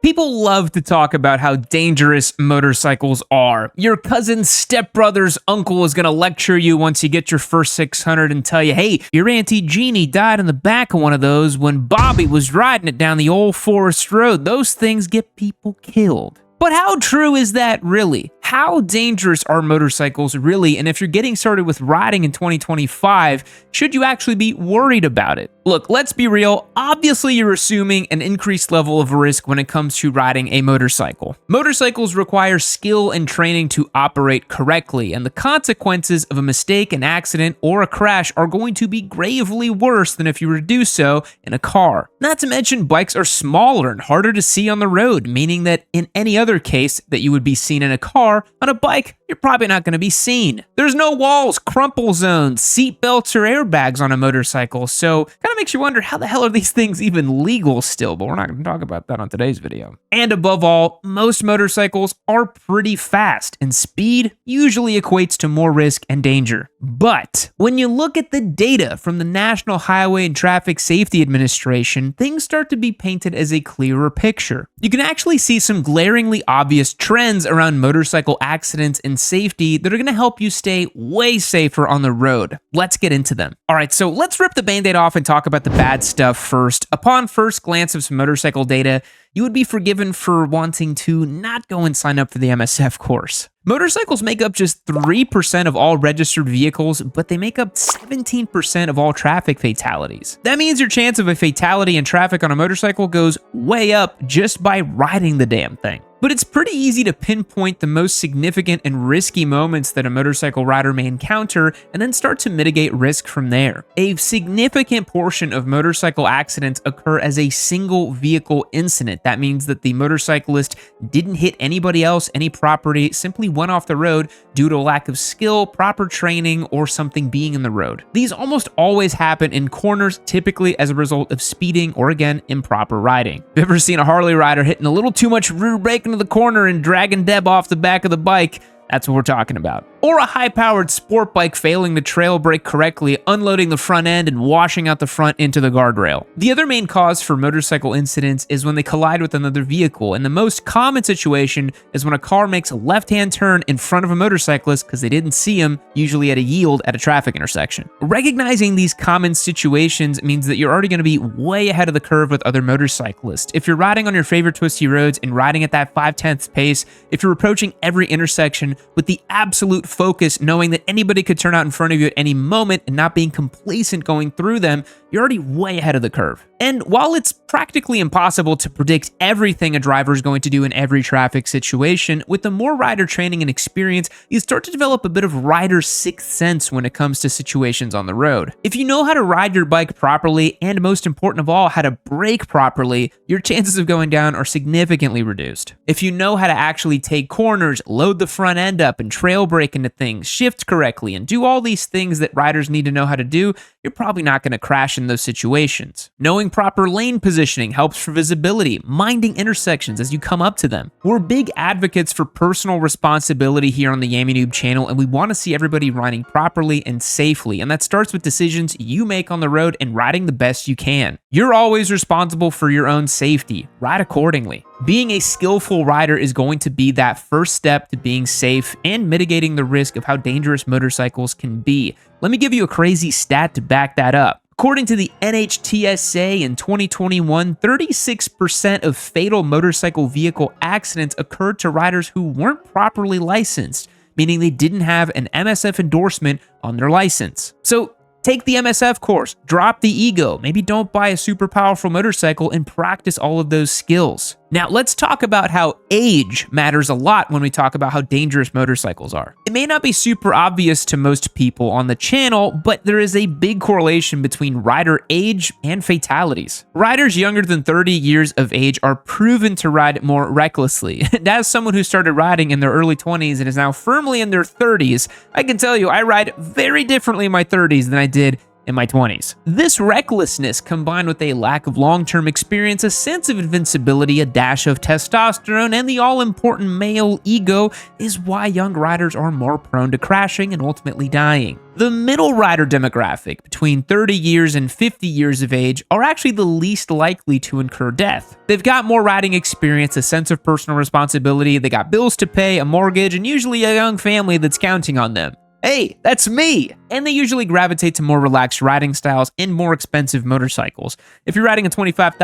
People love to talk about how dangerous motorcycles are. Your cousin's stepbrother's uncle is going to lecture you once you get your first 600 and tell you, hey, your Auntie Jeannie died in the back of one of those when Bobby was riding it down the old forest road. Those things get people killed. But how true is that really? How dangerous are motorcycles really? And if you're getting started with riding in 2025, should you actually be worried about it? Look, let's be real. Obviously, you're assuming an increased level of risk when it comes to riding a motorcycle. Motorcycles require skill and training to operate correctly, and the consequences of a mistake, an accident, or a crash are going to be gravely worse than if you were to do so in a car. Not to mention, bikes are smaller and harder to see on the road, meaning that in any other case that you would be seen in a car, on a bike, you're probably not going to be seen. There's no walls, crumple zones, seat belts, or airbags on a motorcycle, so kind of makes you wonder how the hell are these things even legal still, but we're not going to talk about that on today's video. And above all, most motorcycles are pretty fast, and speed usually equates to more risk and danger. But when you look at the data from the National Highway and Traffic Safety Administration, things start to be painted as a clearer picture. You can actually see some glaringly obvious trends around motorcycle accidents and safety that are going to help you stay way safer on the road. Let's get into them. All right, so let's rip the band-aid off and talk about the bad stuff first. Upon first glance of some motorcycle data, you would be forgiven for wanting to not go and sign up for the MSF course. Motorcycles make up just 3% of all registered vehicles, but they make up 17% of all traffic fatalities. That means your chance of a fatality in traffic on a motorcycle goes way up just by riding the damn thing. But it's pretty easy to pinpoint the most significant and risky moments that a motorcycle rider may encounter and then start to mitigate risk from there. A significant portion of motorcycle accidents occur as a single vehicle incident. That means that the motorcyclist didn't hit anybody else, any property, simply went off the road due to a lack of skill, proper training, or something being in the road. These almost always happen in corners, typically as a result of speeding or, again, improper riding. Have you ever seen a Harley rider hitting a little too much rear brake into the corner and dragging Deb off the back of the bike? That's what we're talking about. Or a high-powered sport bike failing to trail brake correctly, unloading the front end and washing out the front into the guardrail. The other main cause for motorcycle incidents is when they collide with another vehicle, and the most common situation is when a car makes a left-hand turn in front of a motorcyclist because they didn't see him, usually at a yield at a traffic intersection. Recognizing these common situations means that you're already going to be way ahead of the curve with other motorcyclists. If you're riding on your favorite twisty roads and riding at that 5/10th pace, if you're approaching every intersection with the absolute focus, knowing that anybody could turn out in front of you at any moment and not being complacent going through them, you're already way ahead of the curve. And while it's practically impossible to predict everything a driver is going to do in every traffic situation, with the more rider training and experience, you start to develop a bit of rider's sixth sense when it comes to situations on the road. If you know how to ride your bike properly, and most important of all, how to brake properly, your chances of going down are significantly reduced. If you know how to actually take corners, load the front end up, and trail brake into things, shift correctly, and do all these things that riders need to know how to do, you're probably not going to crash in those situations. Knowing proper lane positioning helps for visibility, minding intersections as you come up to them. We're big advocates for personal responsibility here on the Yami Noob channel, and we want to see everybody riding properly and safely, and that starts with decisions you make on the road and riding the best you can. You're always responsible for your own safety. Ride accordingly. Being a skillful rider is going to be that first step to being safe and mitigating the risk of how dangerous motorcycles can be. Let me give you a crazy stat to back that up. According to the NHTSA in 2021, 36% of fatal motorcycle vehicle accidents occurred to riders who weren't properly licensed, meaning they didn't have an MSF endorsement on their license. So take the MSF course, drop the ego, maybe don't buy a super powerful motorcycle and practice all of those skills. Now, let's talk about how age matters a lot when we talk about how dangerous motorcycles are. It may not be super obvious to most people on the channel, but there is a big correlation between rider age and fatalities. Riders younger than 30 years of age are proven to ride more recklessly. And as someone who started riding in their early 20s and is now firmly in their 30s, I can tell you I ride very differently in my 30s than I did in my 20s. This recklessness, combined with a lack of long-term experience, a sense of invincibility, a dash of testosterone, and the all-important male ego, is why young riders are more prone to crashing and ultimately dying. The middle rider demographic, between 30 years and 50 years of age, are actually the least likely to incur death. They've got more riding experience, a sense of personal responsibility, they got bills to pay, a mortgage, and usually a young family that's counting on them. Hey, that's me! And they usually gravitate to more relaxed riding styles and more expensive motorcycles. If you're riding a $25,000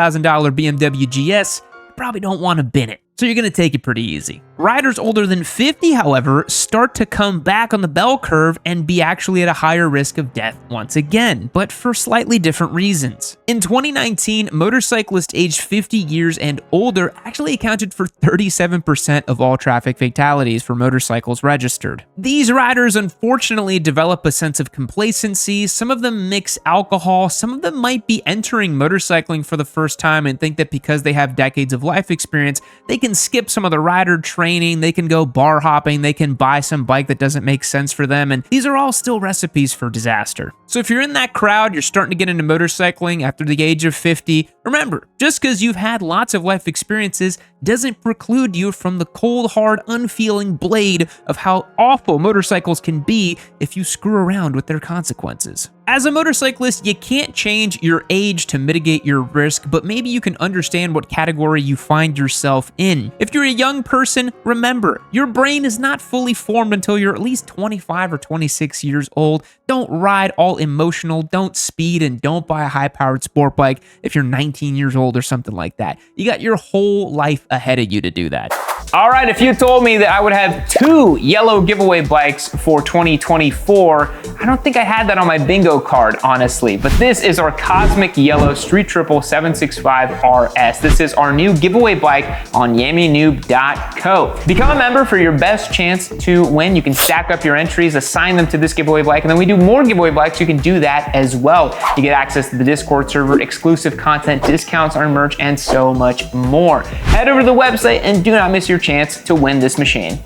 BMW GS, you probably don't want to bin it, so you're going to take it pretty easy. Riders older than 50, however, start to come back on the bell curve and be actually at a higher risk of death once again, but for slightly different reasons. In 2019, motorcyclists aged 50 years and older actually accounted for 37% of all traffic fatalities for motorcycles registered. These riders unfortunately develop a sense of complacency, some of them mix alcohol, some of them might be entering motorcycling for the first time and think that because they have decades of life experience, they can skip some of the rider training, they can go bar hopping, they can buy some bike that doesn't make sense for them, and these are all still recipes for disaster. So if you're in that crowd, you're starting to get into motorcycling after the age of 50, remember, just because you've had lots of life experiences doesn't preclude you from the cold, hard, unfeeling blade of how awful motorcycles can be if you screw around with their consequences. As a motorcyclist, you can't change your age to mitigate your risk, but maybe you can understand what category you find yourself in. If you're a young person, remember, your brain is not fully formed until you're at least 25 or 26 years old. Don't ride all emotional, don't speed, and don't buy a high-powered sport bike if you're 19 years old or something like that. You got your whole life ahead of you to do that. All right, if you told me that I would have 2 yellow giveaway bikes for 2024, I don't think I had that on my bingo card, honestly. But this is our Cosmic Yellow Street Triple 765 RS. This is our new giveaway bike on yammynoob.co. Become a member for your best chance to win. You can stack up your entries, assign them to this giveaway bike, and then we do more giveaway bikes. You can do that as well. You get access to the Discord server, exclusive content, discounts on merch, and so much more. Head over to the website and do not miss your chance to win this machine.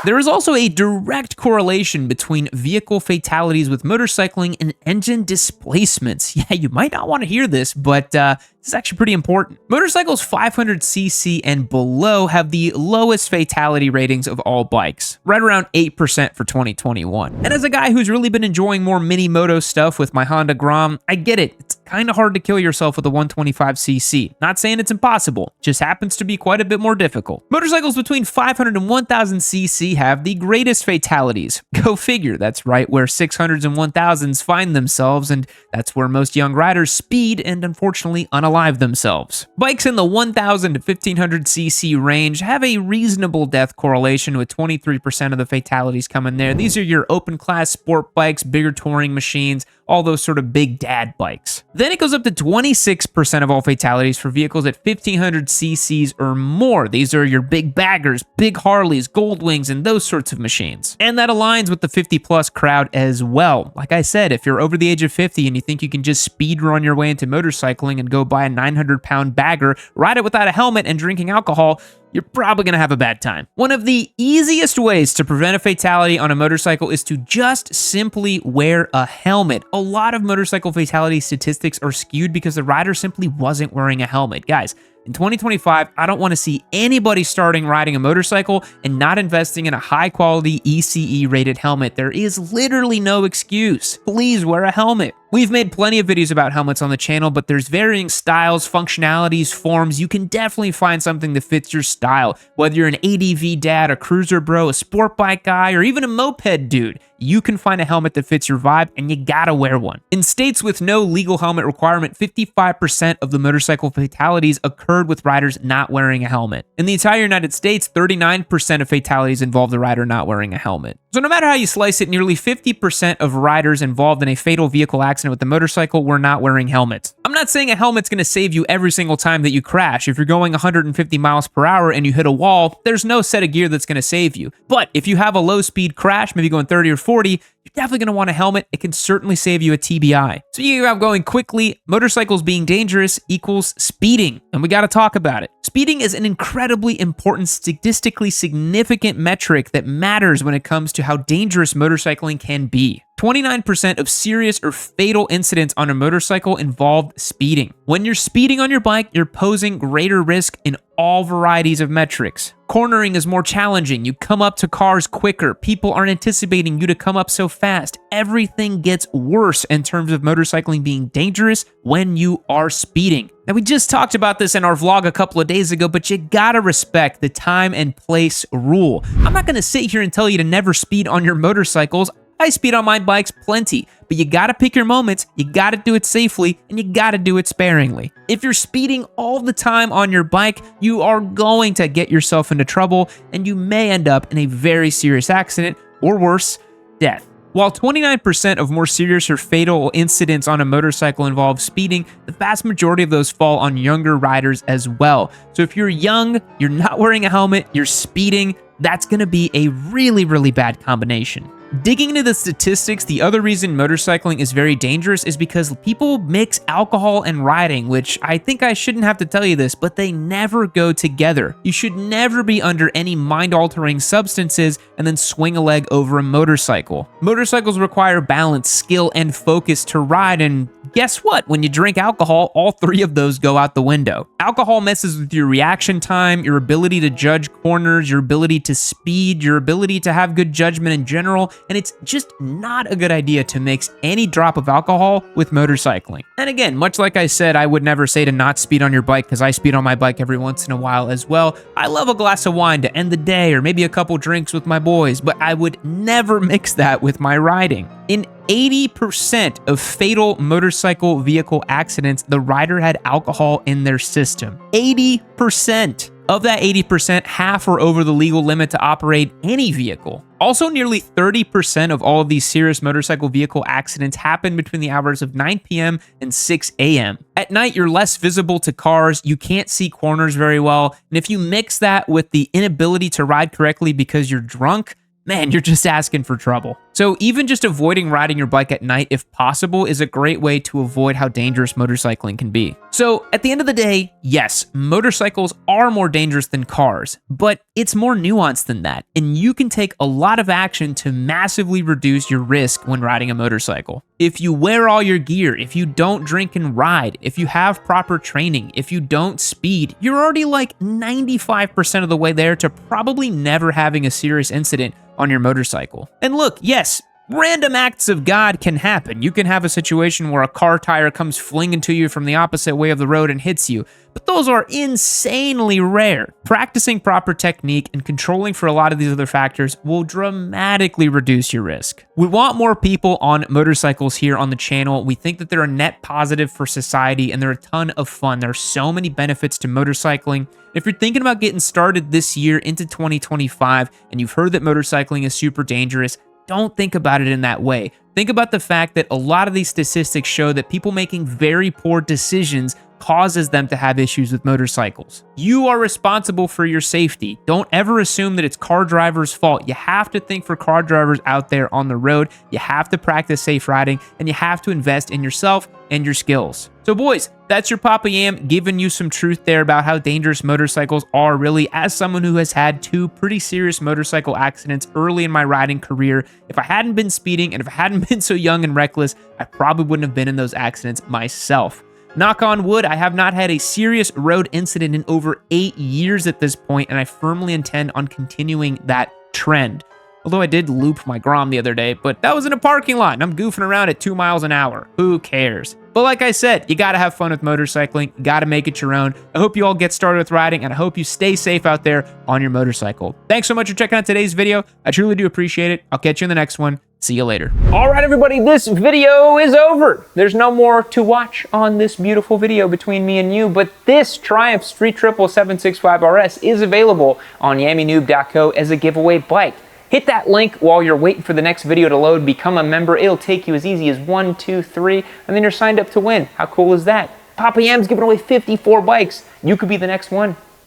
There is also a direct correlation between vehicle fatalities with motorcycling and engine displacements. Yeah, you might not want to hear this, but this is actually pretty important. Motorcycles 500cc and below have the lowest fatality ratings of all bikes, right around 8% for 2021. And as a guy who's really been enjoying more mini moto stuff with my Honda Grom, I get it. It's kind of hard to kill yourself with a 125cc. Not saying it's impossible, just happens to be quite a bit more difficult. Motorcycles between 500 and 1000cc have the greatest fatalities. Go figure, that's right where 600s and 1000s find themselves, and that's where most young riders speed and unfortunately unalive themselves. Bikes in the 1000 to 1500cc range have a reasonable death correlation, with 23% of the fatalities coming there. These are your open class sport bikes, bigger touring machines, all those sort of big dad bikes. Then it goes up to 26% of all fatalities for vehicles at 1500 cc's or more. These are your big baggers, big Harleys, Goldwings, and those sorts of machines. And that aligns with the 50 plus crowd as well. Like I said, if you're over the age of 50 and you think you can just speed run your way into motorcycling and go buy a 900-pound bagger, ride it without a helmet, and drinking alcohol, you're probably going to have a bad time. One of the easiest ways to prevent a fatality on a motorcycle is to just simply wear a helmet. A lot of motorcycle fatality statistics are skewed because the rider simply wasn't wearing a helmet. Guys, in 2025, I don't want to see anybody starting riding a motorcycle and not investing in a high-quality ECE rated helmet. There is literally no excuse. Please wear a helmet. We've made plenty of videos about helmets on the channel, but there's varying styles, functionalities, forms. You can definitely find something that fits your style. Whether you're an ADV dad, a cruiser bro, a sport bike guy, or even a moped dude, you can find a helmet that fits your vibe, and you gotta wear one. In states with no legal helmet requirement, 55% of the motorcycle fatalities occurred with riders not wearing a helmet. In the entire United States, 39% of fatalities involve the rider not wearing a helmet. So no matter how you slice it, nearly 50% of riders involved in a fatal vehicle accident with the motorcycle were not wearing helmets. I'm not saying a helmet's gonna save you every single time that you crash. If you're going 150 miles per hour and you hit a wall, there's no set of gear that's gonna save you. But if you have a low speed crash, maybe going 30 or 40, you're definitely going to want a helmet. It can certainly save you a TBI. Speaking about going quickly, motorcycles being dangerous equals speeding, and we got to talk about it. Speeding is an incredibly important, statistically significant metric that matters when it comes to how dangerous motorcycling can be. 29% of serious or fatal incidents on a motorcycle involved speeding. When you're speeding on your bike, you're posing greater risk in all varieties of metrics. Cornering is more challenging. You come up to cars quicker. People aren't anticipating you to come up so fast. Everything gets worse in terms of motorcycling being dangerous when you are speeding. Now, we just talked about this in our vlog a couple of days ago, but you gotta respect the time and place rule. I'm not gonna sit here and tell you to never speed on your motorcycles. I speed on my bikes plenty, but you gotta pick your moments, you gotta do it safely, and you gotta do it sparingly. If you're speeding all the time on your bike, you are going to get yourself into trouble, and you may end up in a very serious accident, or worse, death. While 29% of more serious or fatal incidents on a motorcycle involve speeding, the vast majority of those fall on younger riders as well. So if you're young, you're not wearing a helmet, you're speeding, that's gonna be a really, really bad combination. Digging into the statistics, the other reason motorcycling is very dangerous is because people mix alcohol and riding, which I think I shouldn't have to tell you this, but they never go together. You should never be under any mind-altering substances and then swing a leg over a motorcycle. Motorcycles require balance, skill, and focus to ride, and guess what? When you drink alcohol, all three of those go out the window. Alcohol messes with your reaction time, your ability to judge corners, your ability to speed, your ability to have good judgment in general, and it's just not a good idea to mix any drop of alcohol with motorcycling. And again, much like I said, I would never say to not speed on your bike because I speed on my bike every once in a while as well. I love a glass of wine to end the day or maybe a couple drinks with my boys, but I would never mix that with my riding. In 80% of fatal motorcycle vehicle accidents, the rider had alcohol in their system. 80%. Of that 80%, half are over the legal limit to operate any vehicle. Also, nearly 30% of all of these serious motorcycle vehicle accidents happen between the hours of 9 p.m. and 6 a.m. At night, you're less visible to cars, you can't see corners very well, and if you mix that with the inability to ride correctly because you're drunk, man, you're just asking for trouble. So even just avoiding riding your bike at night, if possible, is a great way to avoid how dangerous motorcycling can be. So at the end of the day, yes, motorcycles are more dangerous than cars, but it's more nuanced than that. And you can take a lot of action to massively reduce your risk when riding a motorcycle. If you wear all your gear, if you don't drink and ride, if you have proper training, if you don't speed, you're already like 95% of the way there to probably never having a serious incident on your motorcycle. And look, yes, random acts of God can happen. You can have a situation where a car tire comes flinging to you from the opposite way of the road and hits you, but those are insanely rare. Practicing proper technique and controlling for a lot of these other factors will dramatically reduce your risk. We want more people on motorcycles here on the channel. We think that they're a net positive for society and they're a ton of fun. There are so many benefits to motorcycling. If you're thinking about getting started this year into 2025 and you've heard that motorcycling is super dangerous, don't think about it in that way. Think about the fact that a lot of these statistics show that people making very poor decisions causes them to have issues with motorcycles. You are responsible for your safety. Don't ever assume that it's car drivers' fault. You have to think for car drivers out there on the road. You have to practice safe riding, and you have to invest in yourself and your skills. So boys, that's your Papa Yam giving you some truth there about how dangerous motorcycles are really. As someone who has had 2 pretty serious motorcycle accidents early in my riding career, if I hadn't been speeding and if I hadn't been so young and reckless, I probably wouldn't have been in those accidents myself. Knock on wood, I have not had a serious road incident in over 8 years at this point, and I firmly intend on continuing that trend. Although I did loop my Grom the other day, but that was in a parking lot and I'm goofing around at 2 miles an hour. Who cares? But like I said, you gotta have fun with motorcycling, you gotta make it your own. I hope you all get started with riding, and I hope you stay safe out there on your motorcycle. Thanks so much for checking out today's video. I truly do appreciate it. I'll catch you in the next one. See you later. All right, everybody, this video is over. There's no more to watch on this beautiful video between me and you, but this Triumph Street Triple 765 RS is available on yammynoob.co as a giveaway bike. Hit that link while you're waiting for the next video to load. Become a member. It'll take you as easy as 1, 2, 3, and then you're signed up to win. How cool is that? Papa Yam's giving away 54 bikes. You could be the next one.